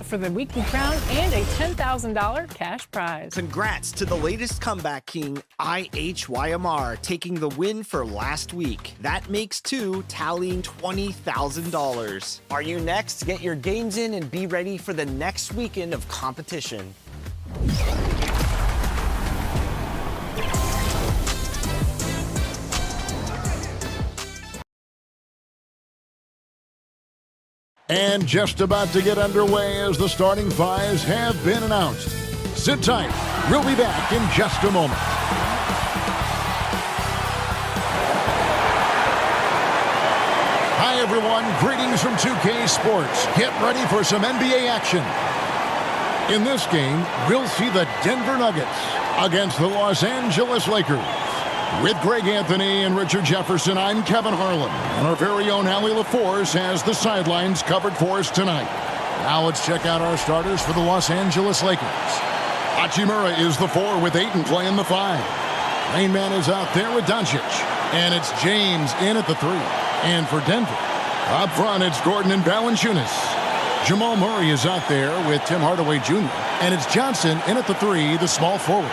for the weekly crown and a $10,000 cash prize. Congrats to the latest comeback king, IHYMR, taking the win for last week. That makes 2, tallying $20,000. Are you next? Get your games in and be ready for the next weekend of competition. And just about to get underway as the starting fives have been announced. Sit tight. We'll be back in just a moment. Hi, everyone. Greetings from 2K Sports. Get ready for some NBA action. In this game, we'll see the Denver Nuggets against the Los Angeles Lakers. With Greg Anthony and Richard Jefferson, I'm Kevin Harlan. And our very own Allie LaForce has the sidelines covered for us tonight. Now let's check out our starters for the Los Angeles Lakers. Hachimura is the 4 with Ayton playing the 5. Rain Man is out there with Doncic. And it's James in at the 3. And for Denver, up front it's Gordon and Valanciunas. Jamal Murray is out there with Tim Hardaway Jr. And it's Johnson in at the 3, the small forward.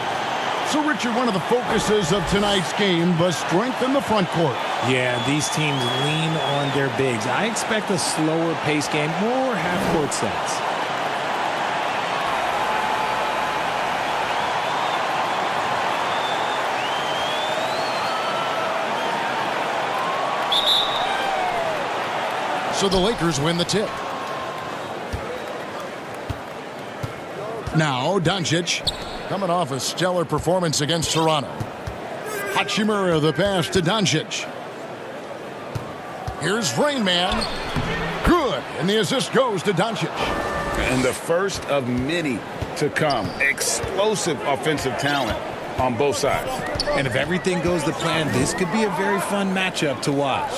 So, Richard, one of the focuses of tonight's game was strength in the front court. Yeah, these teams lean on their bigs. I expect a slower pace game, more half-court sets. So the Lakers win the tip. Now, Doncic, coming off a stellar performance against Toronto. Hachimura the pass to Doncic. Here's Rain Man. Good. And the assist goes to Doncic. And the first of many to come. Explosive offensive talent on both sides. And if everything goes to plan, this could be a very fun matchup to watch.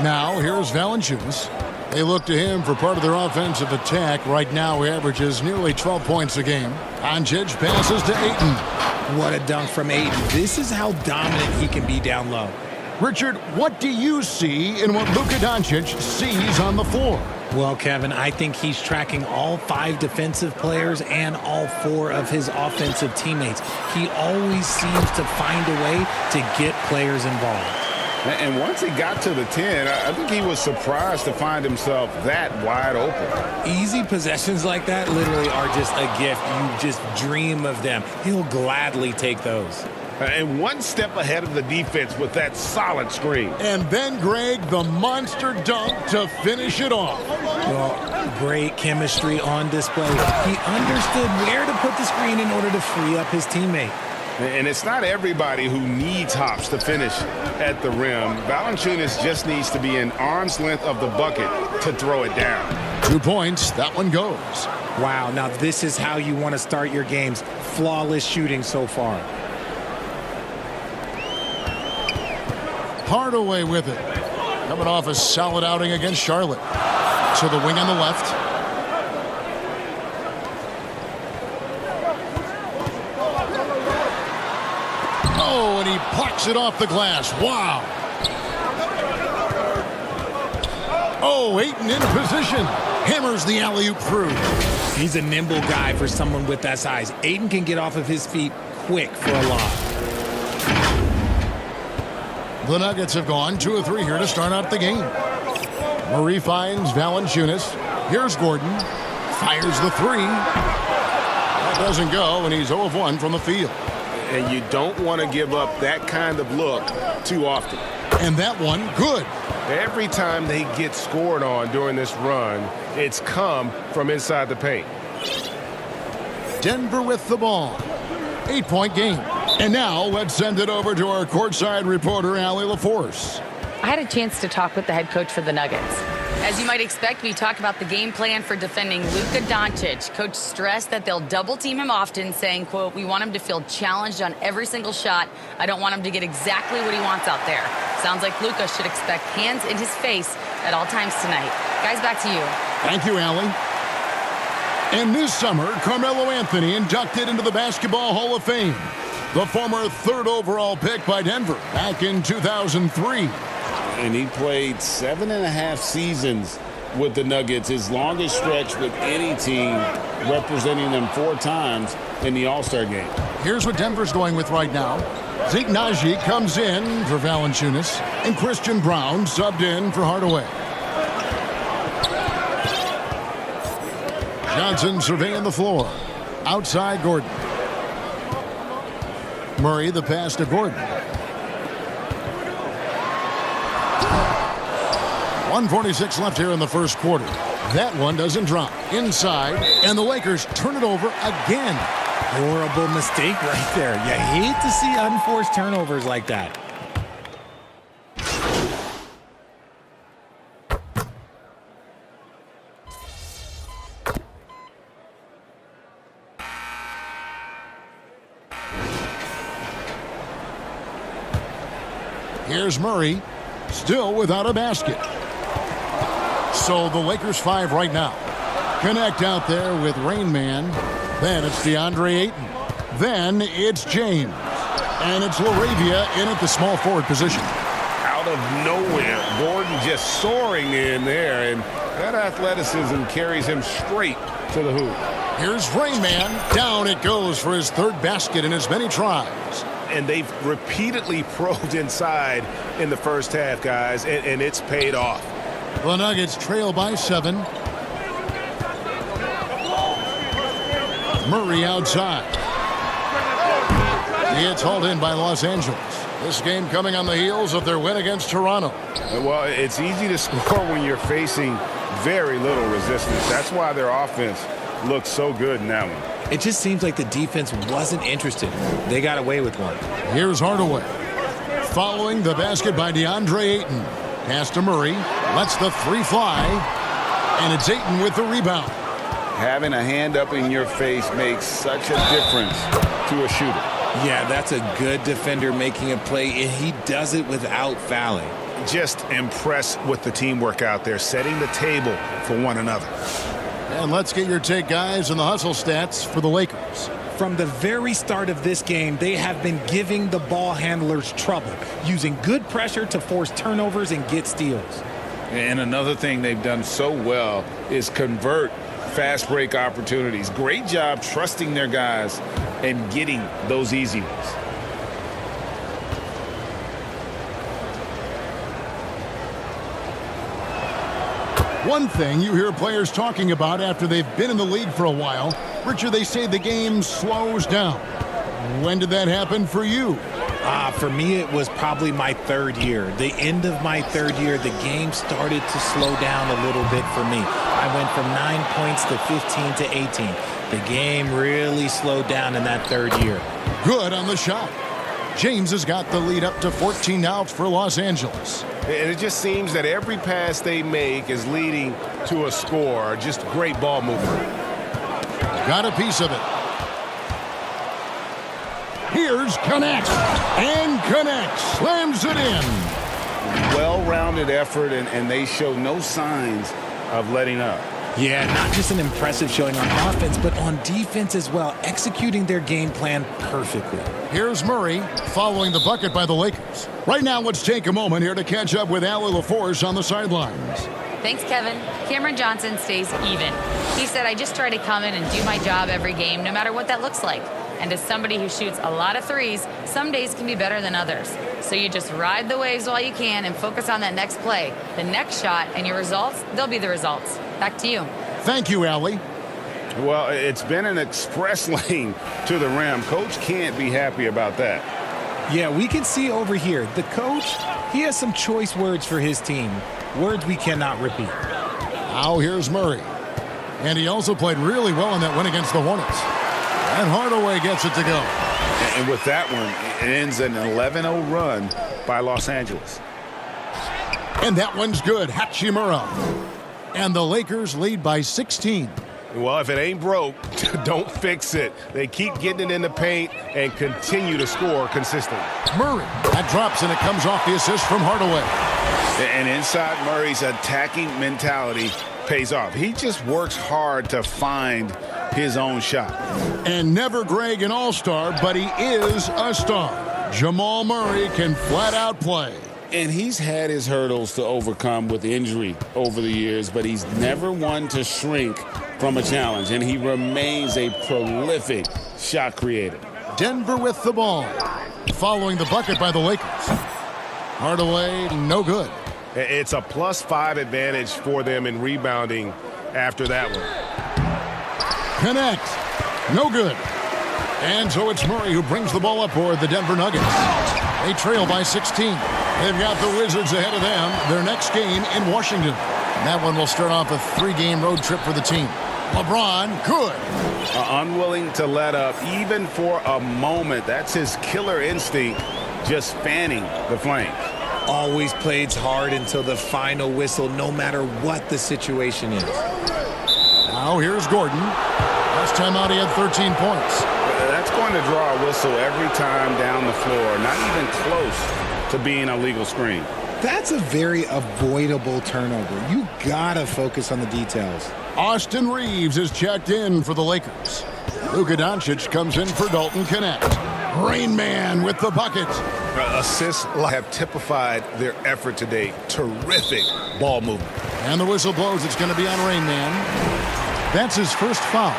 Now, here's Valanciunas. They look to him for part of their offensive attack. Right now, he averages nearly 12 points a game. Doncic passes to Ayton. What a dunk from Ayton. This is how dominant he can be down low. Richard, what do you see in what Luka Doncic sees on the floor? Well, Kevin, I think he's tracking all 5 defensive players and all 4 of his offensive teammates. He always seems to find a way to get players involved. And once he got to the 10, I think he was surprised to find himself that wide open. Easy possessions like that literally are just a gift. You just dream of them. He'll gladly take those. And one step ahead of the defense with that solid screen. And then, Greg, the monster dunk to finish it off. Well, great chemistry on display. He understood where to put the screen in order to free up his teammate. And it's not everybody who needs hops to finish at the rim. Valanciunas just needs to be an arm's length of the bucket to throw it down. 2 points. That one goes. Wow, now this is how you want to start your games. Flawless shooting so far. Hardaway with it. Coming off a solid outing against Charlotte. To the wing on the left. Oh, and he plucks it off the glass. Wow. Oh, Ayton in position. Hammers the alley-oop through. He's a nimble guy for someone with that size. Ayton can get off of his feet quick for a lob. The Nuggets have gone 2 of 3 here to start out the game. Murray finds Valanciunas. Here's Gordon. Fires the 3. That doesn't go, and he's 0 of 1 from the field. And you don't want to give up that kind of look too often. And that one, good. Every time they get scored on during this run, it's come from inside the paint. Denver with the ball. 8-point game. And now let's send it over to our courtside reporter, Allie LaForce. I had a chance to talk with the head coach for the Nuggets. As you might expect, we talked about the game plan for defending Luka Doncic. Coach stressed that they'll double-team him often, saying, quote, "We want him to feel challenged on every single shot. I don't want him to get exactly what he wants out there." Sounds like Luka should expect hands in his face at all times tonight. Guys, back to you. Thank you, Allie. And this summer, Carmelo Anthony inducted into the Basketball Hall of Fame. The former 3rd overall pick by Denver back in 2003. And he played 7.5 seasons with the Nuggets, his longest stretch with any team, representing them 4 times in the All-Star game. Here's what Denver's going with right now. Zeke Naji comes in for Valanciunas, and Christian Brown subbed in for Hardaway. Johnson surveying the floor. Outside Gordon. Murray the pass to Gordon. 1:46 left here in the first quarter. That one doesn't drop. Inside, and the Lakers turn it over again. Horrible mistake right there. You hate to see unforced turnovers like that. Here's Murray, still without a basket. So the Lakers 5 right now. Connect out there with Rain Man. Then it's DeAndre Ayton. Then it's James. And it's LaRavia in at the small forward position. Out of nowhere, Gordon just soaring in there, and that athleticism carries him straight to the hoop. Here's Rain Man. Down it goes for his 3rd basket in as many tries. And they've repeatedly probed inside in the first half, guys, and it's paid off. The Nuggets trail by 7. Murray outside. It's hauled in by Los Angeles. This game coming on the heels of their win against Toronto. Well, it's easy to score when you're facing very little resistance. That's why their offense looks so good in that one. It just seems like the defense wasn't interested. They got away with one. Here's Hardaway. Following the basket by DeAndre Ayton. Pass to Murray. Lets the 3 fly. And it's Ayton with the rebound. Having a hand up in your face makes such a difference to a shooter. Yeah, that's a good defender making a play, and he does it without fouling. Just impressed with the teamwork out there, setting the table for one another. And let's get your take, guys, on the hustle stats for the Lakers. From the very start of this game, they have been giving the ball handlers trouble, using good pressure to force turnovers and get steals. And another thing they've done so well is convert fast break opportunities. Great job trusting their guys and getting those easy ones. One thing you hear players talking about after they've been in the league for a while, Richard, they say the game slows down. When did that happen for you? For me, it was probably my 3rd year. The end of my 3rd year, the game started to slow down a little bit for me. I went from 9 points to 15 to 18. The game really slowed down in that 3rd year. Good on the shot. James has got the lead up to 14 now for Los Angeles. And it just seems that every pass they make is leading to a score. Just great ball movement. Got a piece of it. Here's Connect. And Connect slams it in. Well-rounded effort, and they show no signs of letting up. Yeah, not just an impressive showing on offense, but on defense as well, executing their game plan perfectly. Here's Murray following the bucket by the Lakers. Right now, let's take a moment here to catch up with Allie LaForce on the sidelines. Thanks, Kevin. Cameron Johnson stays even. He said, I just try to come in and do my job every game, no matter what that looks like. And as somebody who shoots a lot of threes, some days can be better than others. So you just ride the waves while you can and focus on that next play, the next shot, and your results, they'll be the results. Back to you. Thank you, Allie. Well, it's been an express lane to the rim. Coach can't be happy about that. Yeah, we can see over here, the coach, he has some choice words for his team. Words we cannot repeat. Now here's Murray. And he also played really well in that win against the Hornets. And Hardaway gets it to go. And with that one, it ends an 11-0 run by Los Angeles. And that one's good. Hachimura. And the Lakers lead by 16. Well, if it ain't broke, don't fix it. They keep getting it in the paint and continue to score consistently. Murray. That drops, and it comes off the assist from Hardaway. And inside Murray's attacking mentality pays off. He just works hard to find his own shot. And never Greg an all-star, but he is a star. Jamal Murray can flat out play. And he's had his hurdles to overcome with injury over the years, but he's never one to shrink from a challenge, and he remains a prolific shot creator. Denver with the ball. Following the bucket by the Lakers. Hardaway, no good. It's a +5 advantage for them in rebounding after that one. Connect. No good. And so it's Murray who brings the ball up for the Denver Nuggets. They trail by 16. They've got the Wizards ahead of them. Their next game in Washington. That one will start off a 3-game road trip for the team. LeBron, good. Unwilling to let up even for a moment. That's his killer instinct, just fanning the flames. Always plays hard until the final whistle, no matter what the situation is. Now here's Gordon. Last time out he had 13 points. That's going to draw a whistle every time down the floor. Not even close to being a legal screen. That's a very avoidable turnover. You gotta focus on the details. Austin Reeves is checked in for the Lakers. Luka Doncic comes in for Dalton Connect. Rain Man with the bucket. Assists have typified their effort today. Terrific ball movement. And the whistle blows. It's going to be on Rain Man. That's his first foul.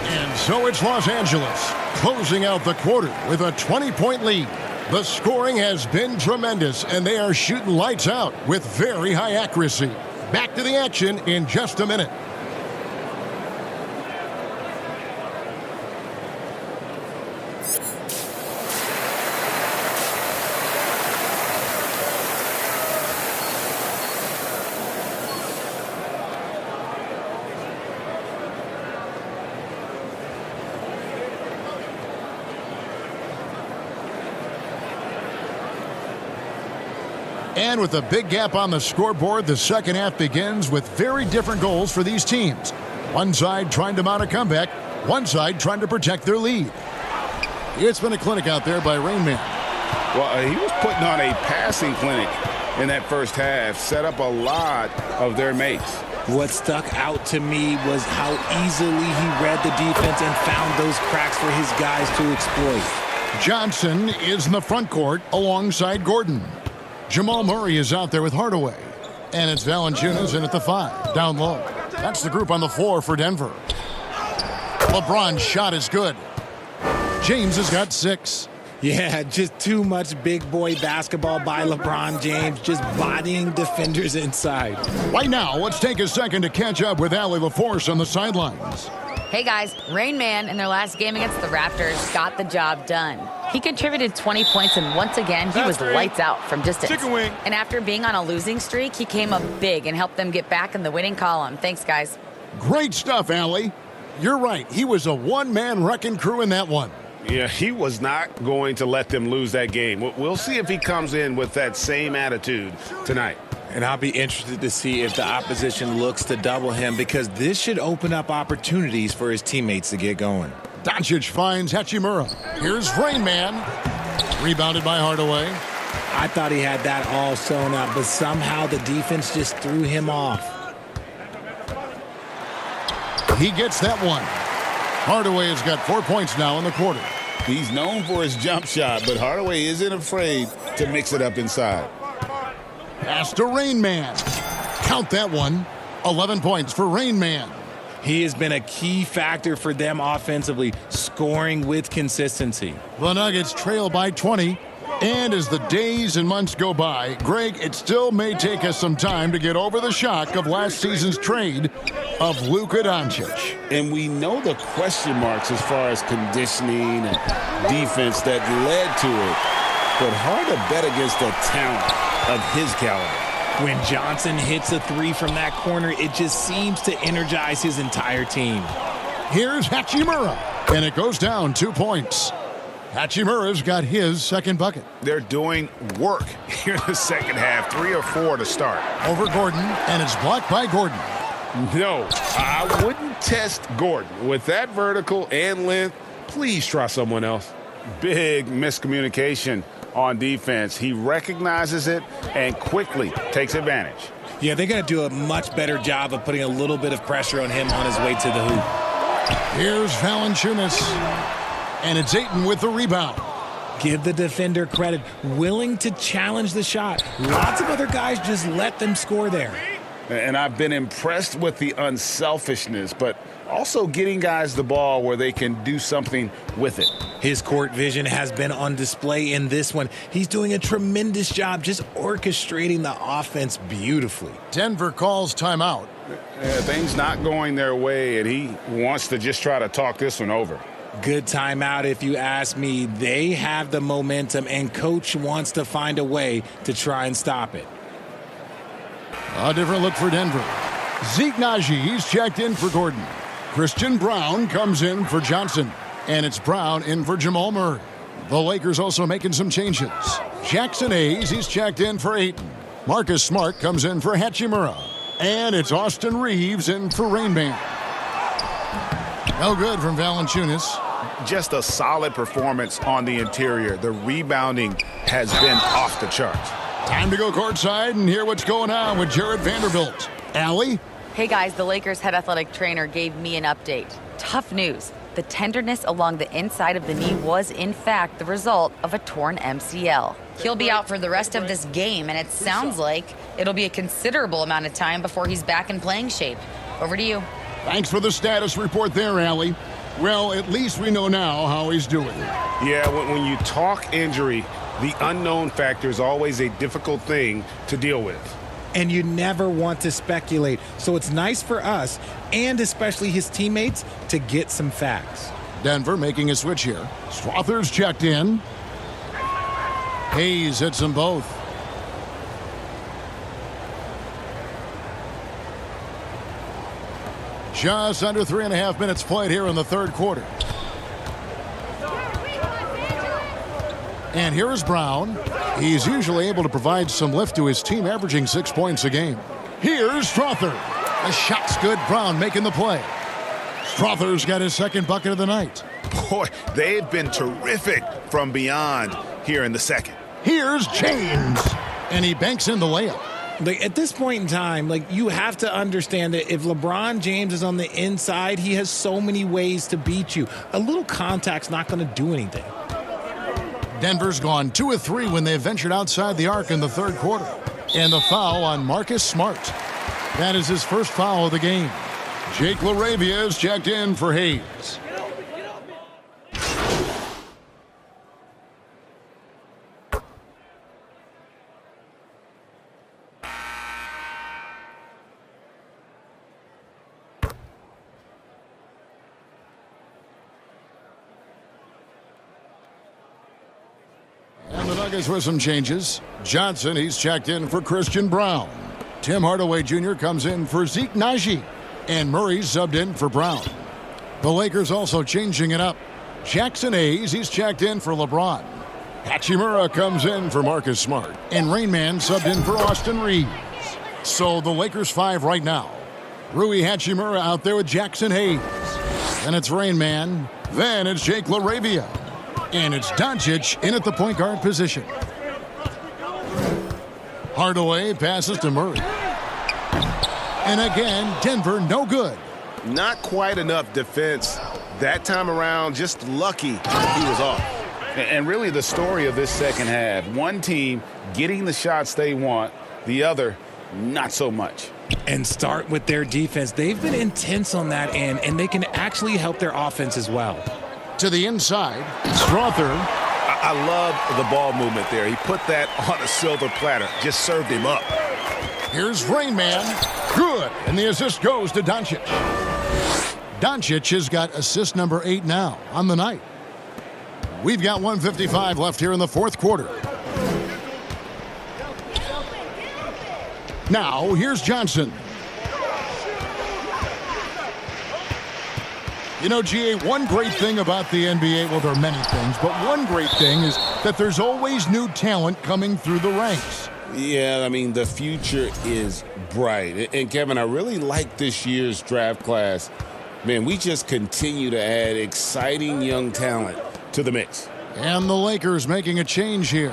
And so it's Los Angeles closing out the quarter with a 20-point lead. The scoring has been tremendous, and they are shooting lights out with very high accuracy. Back to the action in just a minute. And with a big gap on the scoreboard, the second half begins with very different goals for these teams. One side trying to mount a comeback, one side trying to protect their lead. It's been a clinic out there by Rain Man. Well, he was putting on a passing clinic in that first half, set up a lot of their mates. What stuck out to me was how easily he read the defense and found those cracks for his guys to exploit. Johnson is in the front court alongside Gordon. Jamal Murray is out there with Hardaway. And it's Valanciunas in at the 5, down low. That's the group on the floor for Denver. LeBron's shot is good. James has got 6. Yeah, just too much big boy basketball by LeBron James, just bodying defenders inside. Right now, let's take a second to catch up with Allie LaForce on the sidelines. Hey guys, Rain Man in their last game against the Raptors got the job done. He contributed 20 points, and once again, he was lights out from distance. Chicken wing. And after being on a losing streak, he came up big and helped them get back in the winning column. Thanks, guys. Great stuff, Allie. You're right. He was a one-man wrecking crew in that one. Yeah, he was not going to let them lose that game. We'll see if he comes in with that same attitude tonight. And I'll be interested to see if the opposition looks to double him, because this should open up opportunities for his teammates to get going. Doncic finds Hachimura. Here's Rain Man. Rebounded by Hardaway. I thought he had that all sewn up, but somehow the defense just threw him off. He gets that one. Hardaway has got 4 points now in the quarter. He's known for his jump shot, but Hardaway isn't afraid to mix it up inside. Pass to Rain Man. Count that one. 11 points for Rain Man. He has been a key factor for them offensively, scoring with consistency. The Nuggets trail by 20. And as the days and months go by, Greg, it still may take us some time to get over the shock of last season's trade of Luka Doncic. And we know the question marks as far as conditioning and defense that led to it. But hard to bet against the talent of his caliber. When Johnson hits a 3 from that corner, it just seems to energize his entire team. Here's Hachimura, and it goes down 2 points. Hachimura's got his second bucket. They're doing work here in the second half, 3 or 4 to start. Over Gordon, and it's blocked by Gordon. No, I wouldn't test Gordon. With that vertical and length, please try someone else. Big miscommunication on defense. He recognizes it and quickly takes advantage. Yeah, they're going to do a much better job of putting a little bit of pressure on him on his way to the hoop. Here's Valanciunas. And it's Ayton with the rebound. Give the defender credit. Willing to challenge the shot. Lots of other guys just let them score there. And I've been impressed with the unselfishness, but also getting guys the ball where they can do something with it. His court vision has been on display in this one. He's doing a tremendous job just orchestrating the offense beautifully. Denver calls timeout. Things not going their way, and he wants to just try to talk this one over. Good timeout if you ask me. They have the momentum, and coach wants to find a way to try and stop it. A different look for Denver. Zeke Naji, he's checked in for Gordon. Christian Brown comes in for Johnson. And it's Brown in for Jamal Murray. The Lakers also making some changes. Jackson Hayes, he's checked in for Ayton. Marcus Smart comes in for Hachimura. And it's Austin Reeves in for Rain Man. No good from Valanciunas. Just a solid performance on the interior. The rebounding has been off the charts. Time to go courtside and hear what's going on with Jared Vanderbilt. Allie? Hey guys, the Lakers head athletic trainer gave me an update. Tough news. The tenderness along the inside of the knee was, in fact, the result of a torn MCL. He'll be out for the rest of this game, and it sounds like it'll be a considerable amount of time before he's back in playing shape. Over to you. Thanks for the status report there, Allie. Well, at least we know now how he's doing. Yeah, when you talk injury, the unknown factor is always a difficult thing to deal with. And you never want to speculate. So it's nice for us, and especially his teammates, to get some facts. Denver making a switch here. Strother's checked in. Hayes hits them both. Just under 3.5 minutes played here in the third quarter. And here is Brown. He's usually able to provide some lift to his team, averaging 6 points a game. Here's Strother. The shot's good. Brown making the play. Strother's got his second bucket of the night. Boy, they've been terrific from beyond here in the second. Here's James. And he banks in the layup. At this point in time, you have to understand that if LeBron James is on the inside, he has so many ways to beat you. A little contact's not going to do anything. Denver's gone 2 of 3 when they ventured outside the arc in the third quarter. And the foul on Marcus Smart. That is his first foul of the game. Jake LaRavia is checked in for Hayes. Nuggets with some changes. Johnson, he's checked in for Christian Brown. Tim Hardaway Jr. comes in for Zeke Naji. And Murray's subbed in for Brown. The Lakers also changing it up. Jackson Hayes, he's checked in for LeBron. Hachimura comes in for Marcus Smart. And Rain Man subbed in for Austin Reeves. So the Lakers 5 right now. Rui Hachimura out there with Jackson Hayes. Then it's Rain Man. Then it's Jake LaRavia. And it's Doncic in at the point guard position. Hardaway passes to Murray. And again, Denver no good. Not quite enough defense that time around. Just lucky he was off. And really the story of this second half. One team getting the shots they want, the other not so much. And start with their defense. They've been intense on that end, and they can actually help their offense as well. To the inside, Strother. I love the ball movement there. He put that on a silver platter. Just served him up. Here's Rain Man. Good. And the assist goes to Doncic. Doncic has got assist number 8 now on the night. We've got 1:55 left here in the fourth quarter. Now, here's Johnson. You know, GA, one great thing about the NBA, well, there are many things, but one great thing is that there's always new talent coming through the ranks. Yeah, I mean, the future is bright. And, Kevin, I really like this year's draft class. Man, we just continue to add exciting young talent to the mix. And the Lakers making a change here.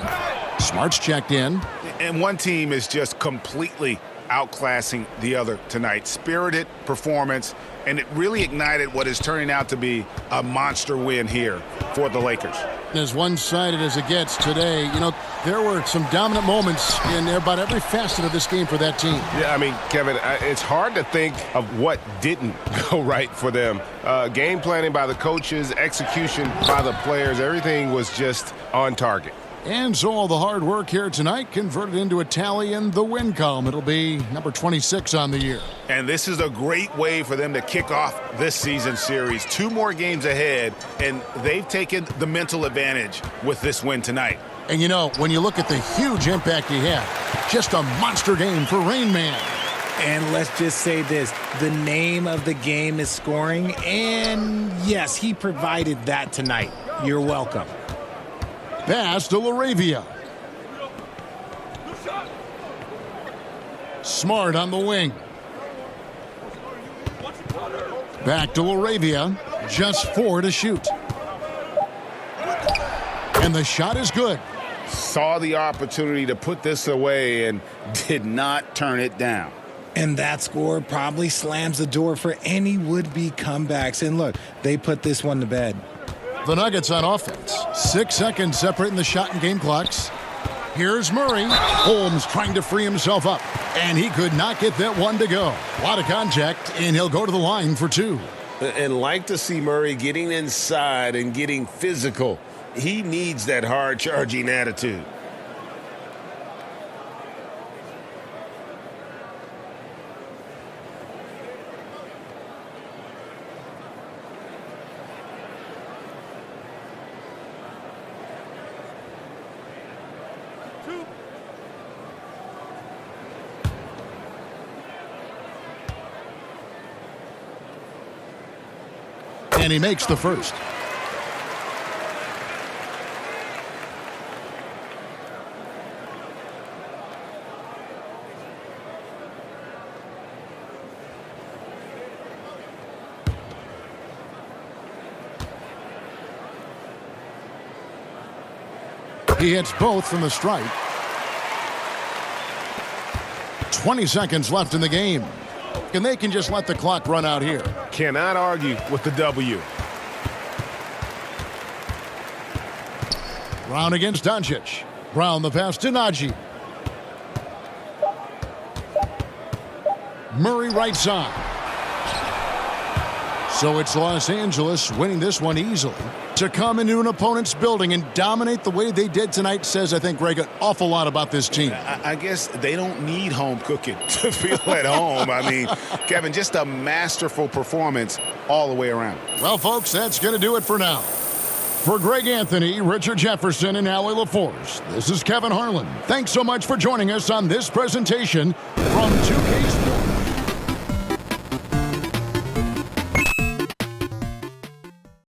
Smart's checked in. And one team is just completely outclassing the other tonight. Spirited performance, and it really ignited what is turning out to be a monster win here for the Lakers. As one-sided as it gets today, you know, there were some dominant moments in about every facet of this game for that team. Yeah, I mean, Kevin, it's hard to think of what didn't go right for them. Game planning by the coaches, execution by the players, everything was just on target. And so all the hard work here tonight converted into a tally in the win column. It'll be number 26 on the year. And this is a great way for them to kick off this season series. 2 more games ahead, and they've taken the mental advantage with this win tonight. And you know, when you look at the huge impact he had, just a monster game for Rain Man. And let's just say this, the name of the game is scoring, and yes, he provided that tonight. You're welcome. Pass to Laravia. Smart on the wing. Back to Laravia. Just 4 to shoot. And the shot is good. Saw the opportunity to put this away and did not turn it down. And that score probably slams the door for any would-be comebacks. And look, they put this one to bed. The Nuggets on offense. 6 seconds separating the shot and game clocks. Here's Murray. Holmes trying to free himself up. And he could not get that one to go. A lot of contact, and he'll go to the line for 2. And like to see Murray getting inside and getting physical. He needs that hard-charging attitude. And he makes the first. He hits both from the stripe. 20 seconds left in the game. And they can just let the clock run out here. Cannot argue with the W. Brown against Doncic. Brown the pass to Najee. Murray right side. So it's Los Angeles winning this one easily. To come into an opponent's building and dominate the way they did tonight says, I think, Greg, an awful lot about this team. I guess they don't need home cooking to feel at home. I mean, Kevin, just a masterful performance all the way around. Well, folks, that's going to do it for now. For Greg Anthony, Richard Jefferson, and Allie LaForce, this is Kevin Harlan. Thanks so much for joining us on this presentation from 2K.